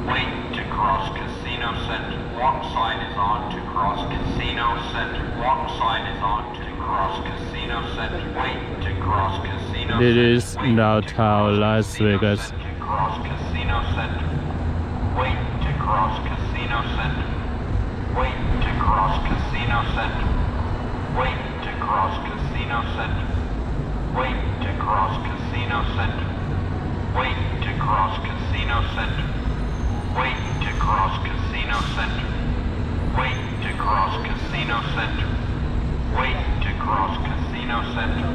Wait to cross Casino Center. Walk sign is on to cross Casino Center. Walk sign is on to cross Casino Center. Wait to cross Casino Center. This is downtown Las Vegas. Cross Casino Center. Wait to cross Casino Center. Wait to cross Casino Center. Wait to cross Casino Center. Wait to cross Casino Center. Wait to cross Casino Center. Wait to cross Casino Center. Wait to cross Casino Center. Wait to cross Casino Center.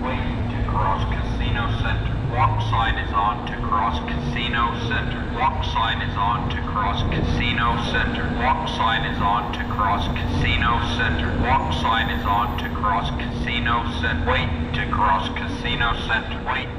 Wait to cross Casino Center. Walk sign is on to cross Casino Center. Walk sign is on to cross Casino Center. Walk sign is on to cross Casino Center. Walk sign is on to cross Casino Center. Wait to cross Casino Center. Wait